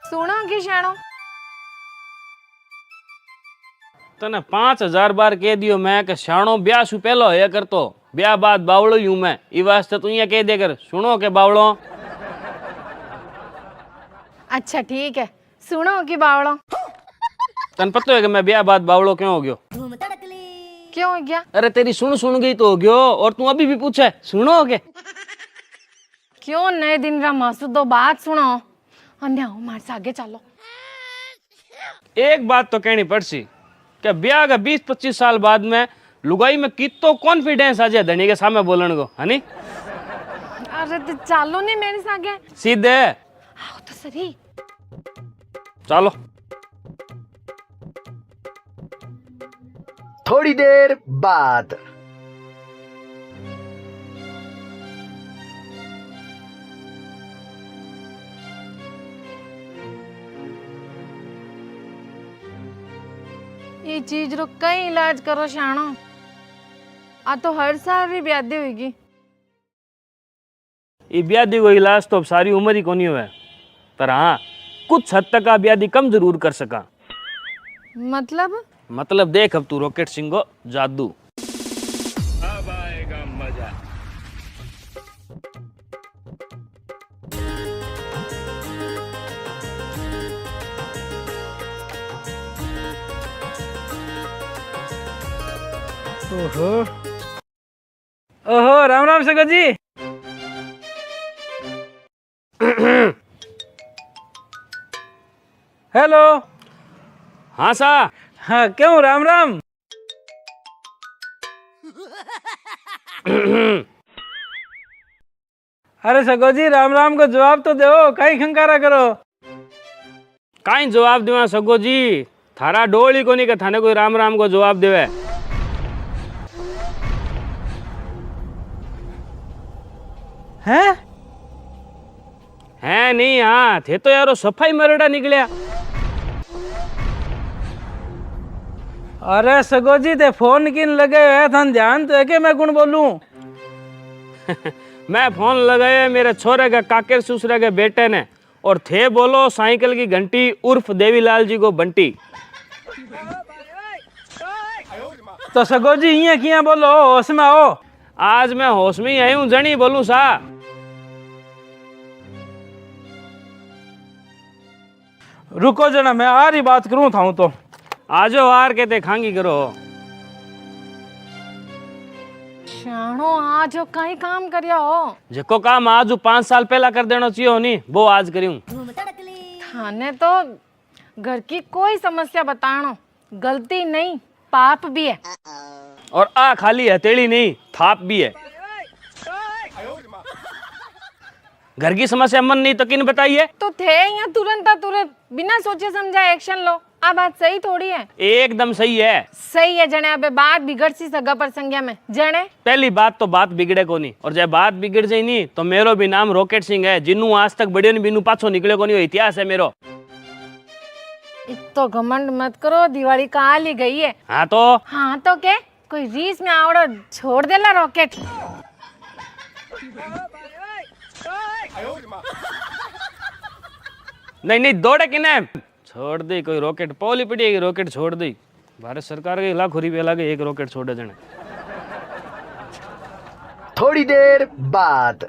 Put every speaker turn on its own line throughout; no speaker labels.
सुनो की शाणो
तने 5000 बार कह दियो मैं कि शाणो ब्याह सु पहलो है करतो ब्याह बाद बावड़ो यूं मैं ई वास्ते तू यहाँ कह दे कर सुनो के बावड़ो।
अच्छा ठीक है सुनो की बावड़ो
तन पता है कि मैं ब्याह बाद बावड़ो क्यों हो गयो?
क्यों हो गया?
अरे तेरी सुन गई तो हो गयो और तू अभी भी पूछे सुनो के
क्यों नए दिन रा मासू दो बात सुनो अन्या मार से आगे चलो।
एक बात तो कहनी पड़सी कि ब्याह का 20-25 साल बाद में लुगाई में कितो कॉन्फिडेंस आ जाए धनी के सामने बोलने को है नी?
अरे तो चालो नहीं मेरे से आगे
सीधे
आओ तो सही
चलो।
थोड़ी देर बाद
ये चीज रो कई इलाज करो शाणो आ तो हर साल भी ब्यादी होगी।
ये ब्यादी को इलाज तो अब सारी उम्र ही कोनी हुआ पर हाँ कुछ हद तक आ ब्यादी कम जरूर कर सका। मतलब देख अब तू रॉकेट सिंह को जादू अब आएगा मजा।
ओहो ओहो राम राम सगत जी। हेलो
हाँ सा
हाँ क्यों राम राम। अरे सगो जी राम राम को जवाब तो दो कहीं खंकारा करो।
काई जवाब देवा सगो जी थारा डोल ही कोनी के थाने कोई राम राम को जवाब देवे।
हैं
है नहीं हाँ थे तो यारो सफाई मरड़ा निकलिया।
अरे सगो जी ते फोन किन लगे है थान ध्यान तो है कि मैं कौन बोलूं।
मैं फोन लगाए मेरे छोरे के काकेर ससुरे के बेटे ने और थे बोलो साइकिल की घंटी उर्फ देवीलाल जी को बंटी।
तो सगो जी ये किया बोलो होश में आओ।
आज मैं होश में ही आई हूँ जनी बोलूं सा।
रुको जना मैं आ रही बात करूं था तो
आजो हार के ते खांगी करो।
शाणो आज हो कहीं काम करिया हो
जको काम आज 5 साल पहला कर देना चाहिए नी वो आज करूं।
थाने तो घर की कोई समस्या बतानो गलती नहीं पाप भी है
और आ खाली हथेली नहीं थाप भी है। घर की समस्या मन नहीं तो किन बताइए
तो थे यहाँ तुरंत बिना सोचे समझा एक्शन लो। आ बात सही थोड़ी है।
एकदम सही है।
सही है जने अबे बात बिगड़ सी सगा पर संज्ञा में जने
पहली बात तो बात बिगड़े को नहीं और जब बात बिगड़ जाए नहीं तो मेरो भी नाम रॉकेट सिंह है जिन्नू आज तक बड़े बिनु पाछो निकले को नहीं इतिहास है मेरो।
तो घमंड मत करो दिवाली काल ही गई है।
हाँ तो
के कोई रीस में आवड़ो छोड़ देला रॉकेट।
नहीं दौड़े किने छोड़ दी कोई रॉकेट पोली पड़ी रॉकेट छोड़ दी। भारत सरकार के लाखों रुपया लगे एक रॉकेट छोड़े जने।
थोड़ी देर बाद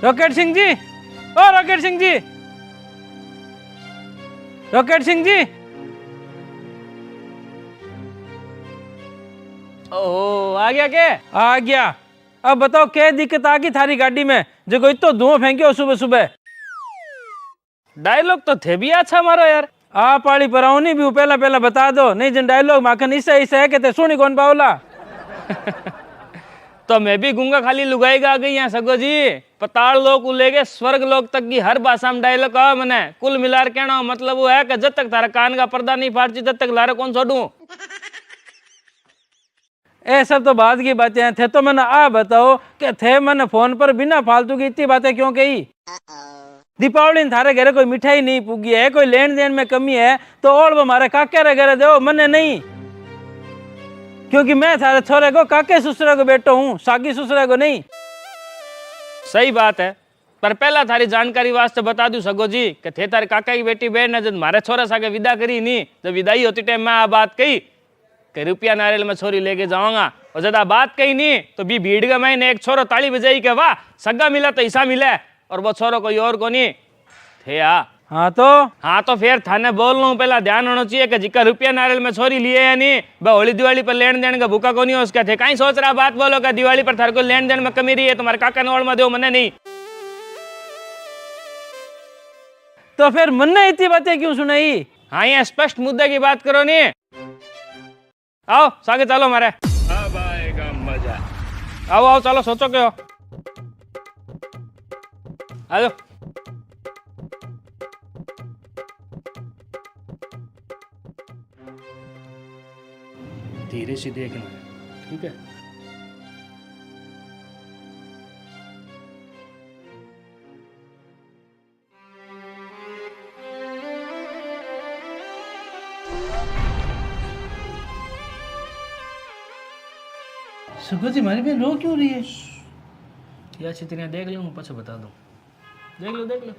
रॉकेट सिंह जी ओ रॉकेट सिंह जी रॉकेट सिंह जी।
ओहो आ गया के?
आ गया। अब बताओ क्या दिक्कत आ गई थारी गाड़ी में जो कोई तो धुआं फेंक्यो सुबह सुबह।
डायलॉग तो थे भी अच्छा मारो यार।
आ पाली पराउनी भी पहला पहला बता दो नहीं जन डायलॉग माखन इससे है कहते सुनी कौन पाओला।
तो मैं भी गूंगा खाली लुगाएगा आ गई यहाँ सगो जी पताल लोग लेके स्वर्ग लोग तक की हर भाषा में डायलॉग कहा मैंने कुल मिलार कहना मतलब वो है कि जब तक तारा कान का पर्दा नहीं फाटती तब तक लारे कौन छोड़ू।
ये सब तो बाद की बातें हैं। थे तो मैंने आ बताओ कि थे मैंने फोन पर बिना फालतू की इतनी बातें क्यों कही। दीपावली में थारे घरे कोई मिठाई नहीं पुगी है कोई लेन देन में कमी है तो और वो हमारे काके रे घरे दो मने नहीं। क्योंकि मैं थारे छोरे को काके ससुरे को बेटो हूँ, सागी ससुरे को नहीं।
सही बात है, पर पहला थारी जानकारी वास्ते बता दूं सगो जी कि थे तारे काका की बेटी बहन ने जब मारे छोरा सागे विदा करी नहीं, जब विदाई होती टाइम मैं आ बात कही कि रुपया नारियल में छोरी लेके जाऊंगा, और जब बात कही नहीं तो भी भीड़ का मैंने एक छोरो ताली बजाई के वाह सगा मिला तो ईसा मिले, और वो छोरो कोई और को नहीं थे। हाँ तो फिर थाने बोल रहा हूँ, पहला ध्यान होना चाहिए कि जिका रुपया नारियल में छोरी लिए या नहीं, वह होली दिवाली पर लेन देन का भूखा को नहीं हो उसका थे। कहीं सोच रहा बात बोलो का दिवाली पर थारे को लेन देन में कमी रही है, तुम्हारे काका नोड़ में दो मने नहीं।
तो फिर मन्ने इतनी बातें क्यों सुनाई?
हाँ ये स्पष्ट मुद्दे की बात करो नहीं। आओ सागे चलो मारे, अब आएगा मजा। आओ आओ चलो, सोचो क्यों, आ जाओ। धीरे से देखना, ठीक है?
सुगो जी हमारी बहन रो क्यों रही है?
या चित्रियाँ देख लो, मैं पीछे बता दूं। देख लो देख लो।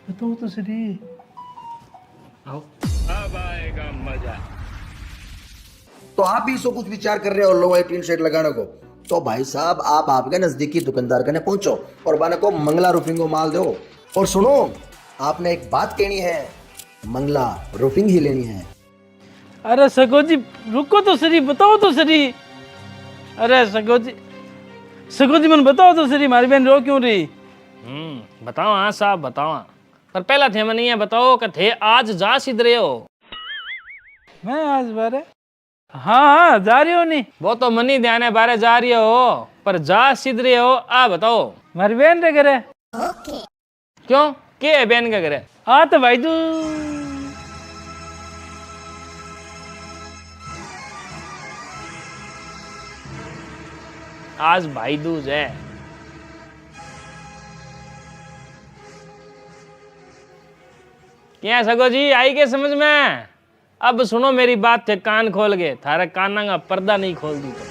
बताओ तो सही।
आओ, अब आएगा मजा।
तो आप भी इसको कुछ विचार कर रहे हो लो भाई टीन शेड लगाने को, तो भाई साहब आप आपके नजदीकी दुकानदार कने पहुंचो और बाने को मंगला रूफिंग को माल दो। और सुनो, आपने एक बात कहनी है, मंगला रूफिंग ही लेनी है।
अरे सगो जी रुको तो सही, बताओ तो सही। अरे सगो जी मन बताओ तो सही, हमारी बहन रो क्यों रही?
बताओ हाँ साहब बताओ, पर पहला थे मैंने ये बताओ कि थे आज जा सिद रहे हो?
मैं आज बारे हाँ जा रही हो नहीं,
वो तो मनी ध्यान है बारे जा रही हो, पर जा सिद रहे हो आ बताओ।
हमारी बहन रे करे।
क्यों के है बहन का करे?
आ तो भाई तू
आज भाई दूज है। क्या सगो जी आई के समझ में? अब सुनो मेरी बात थे कान खोल के, थारे काना का पर्दा नहीं खोल दी तो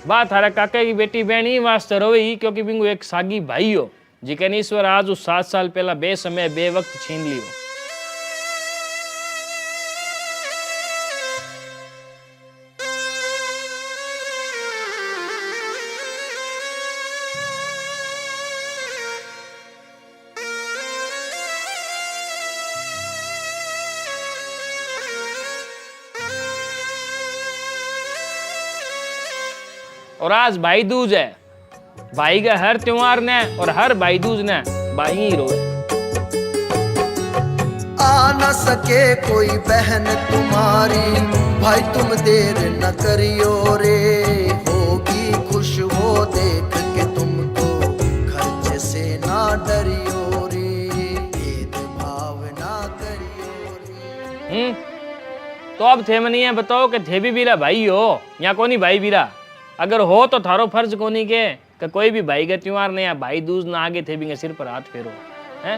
बात थारे काका की बेटी बहन ही वास्ते रोई, क्योंकि बिंगु एक सागी भाई हो जिके ईश्वर आज उस 7 साल पहला बेसमय बेवक्त छीन लियो। और आज भाई दूज है, भाई का हर त्योहार ने और हर भाई दूज ने भाई ही रोए।
आ न सके कोई बहन तुम्हारी, भाई तुम देर न करियो रे, होगी खुश वो देख के तुमको, खर्च से ना डरियो रे, भेदभाव ना करियो रे।
तो अब थे मनी है बताओ कि थे भी बीरा भाई हो या कोनी भाई बीरा? अगर हो तो थारो फर्ज कोनी के कि कोई भी भाई का त्योहार ने या भाई दूज ना आगे थे भी सिर पर हाथ फेरो हैं?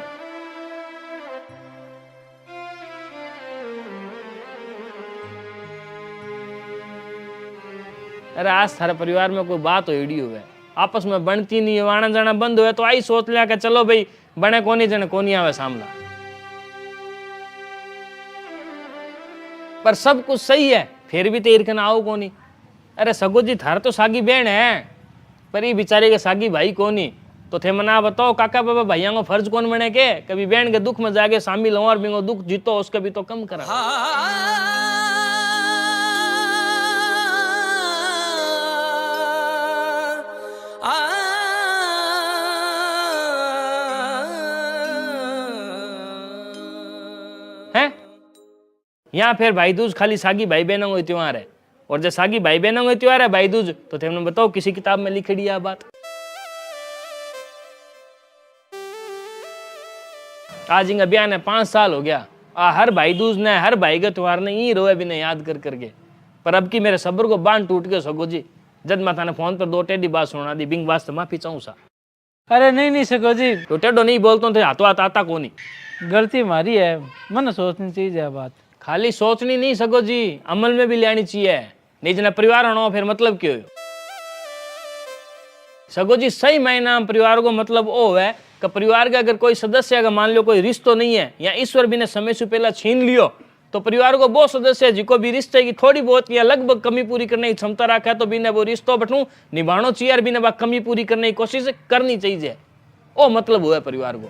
अरे आज थारे परिवार में कोई बात हो इडी हुए, आपस में बनती नहीं, आना जाना बंद हुए, तो आई सोच लिया कि चलो भाई बने कोनी जने कोनी आवे सामला। पर सब कुछ सही है फिर भी तेर के ना आओ कोनी। अरे सगो जी थार तो सागी बहन है, पर ये बेचारे के सागी भाई कोनी, तो थे मना बताओ काका बाबा भैया को फर्ज कौन बने के कभी बहन के दुख में जाके शामिल हो और बिंगो दुख जीतो उसके भी तो कम करा। हैं यहाँ फिर भाई दूज खाली सागी भाई बहनों को त्योहार है, और जब सागी भाई बहनों को त्योहार है भाई दूज, तो तुमने बताओ किसी किताब में लिखी है बात? आज इनका बयान है 5 साल हो गया, हर भाई दूज ने हर भाई का त्योहार ने ही रोए भी नहीं याद कर करके, पर अब की मेरे सब्र को बांध टूट गया सगो जी। जद मैं थाने फोन पर 2 टेढ़ी बात सुना दी बिंग वास्ते माफी चाहूँ सा।
अरे नहीं नहीं सको जी,
तो टेढ़ो नहीं बोलतो थे हाथों हाथ आता को नहीं।
गलती मारी है, मन सोचनी चाहिए बात।
खाली सोचनी नहीं सको जी, अमल में भी लेनी चाहिए। नहीं जना परिवार होना फिर मतलब क्यों सगो जी? सही मायना परिवार को मतलब वो है कि परिवार का अगर कोई सदस्य का मान लो कोई रिश्तो नहीं है या ईश्वर भी ने समय से पहला छीन लियो, तो परिवार को वो सदस्य जिको भी रिश्ते की थोड़ी बहुत या लगभग कमी पूरी करने की क्षमता रखा तो बिना वो रिश्तो बटू निभानो चाहिए और बिना बा कमी पूरी करने की कोशिश करनी चाहिए। वो मतलब हुआ परिवार को।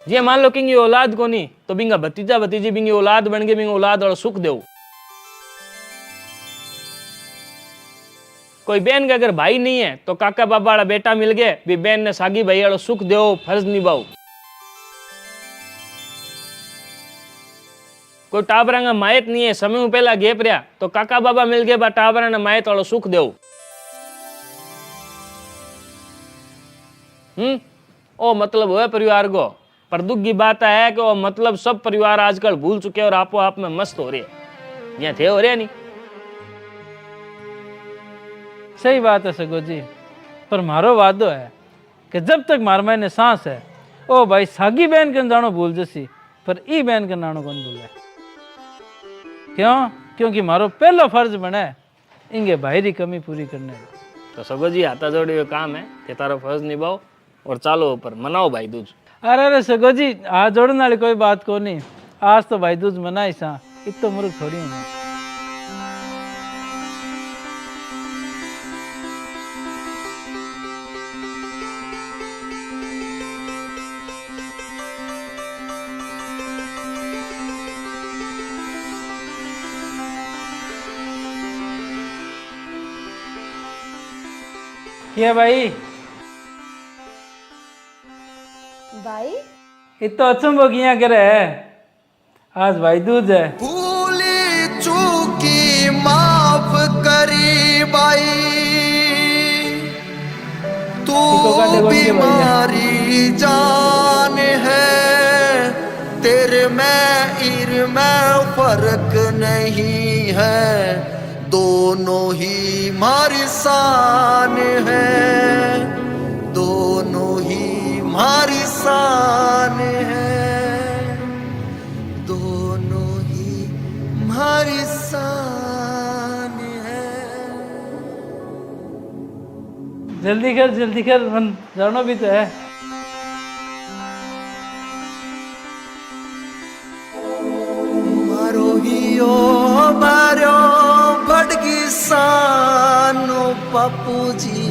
ये मान लो कि औलाद को नहीं तो बिंगा भतीजा भतीजी बिंगी औलाद बन गए, बिंगा औलाद और सुख दो। कोई बहन का अगर भाई नहीं है तो काका बाबा वाला बेटा मिल गया, भी बहन ने सागी भाई वाला सुख दो, फर्ज निभाओ। कोई टाबरा मायत नहीं है, समय पहला गेप रहा तो काका बाबा मिल गए, बा टाबरा ने मायत वाला सुख दो। ओ मतलब हुआ परिवार को। पर दुख की बात है कि वो मतलब सब परिवार आजकल भूल चुके और आपो आप में मस्त हो रहे हैं। यहाँ थे हो रहे नहीं।
सही बात है सगो जी, पर मारो वादो है कि जब तक मार मैंने सांस है ओ भाई सागी बहन के जानो भूल जसी, पर ई बहन के नानो कौन भूले। क्यों? क्योंकि मारो पहला फर्ज बने इंगे भाई री कमी पूरी करने।
तो सगो जी हाथा जोड़ी हुए काम है कि तारो फर्ज निभाओ और चालो ऊपर मनाओ भाई दूज।
अरे अरे सगो जी हाथ जोड़ने वाली कोई बात को नहीं, आज तो भाई दूज मनाई सा, इतो मुर्ख थोड़ी हूँ। क्या भाई
भाई
इतो अचंबो किया करे है, आज भाई दूज है।
भूली चूकी माफ करी बाई, तू
इको काटे बोल के भाई
बीमारी जान है, तेरे में इर में फर्क नहीं है, दोनों ही मारी शान है, दोनों ही मारी शान है, दोनों ही मारी शान है।
जल्दी कर मन जानो भी तो है।
मारो हियो मारो बड़गी सानो बापूजी,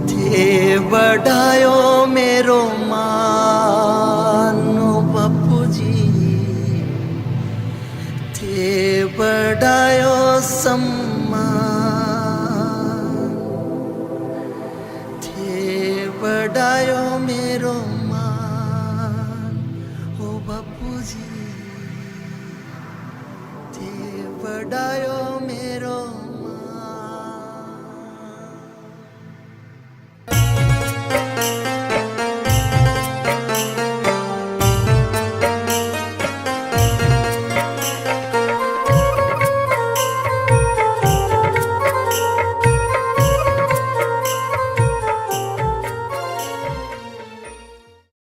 थे बढ़ायो मेरो मानो बापूजी, थे बढ़ायो सम्मान, थे बढ़ायो मेरो मान, ओ बापूजी थे बढ़ायो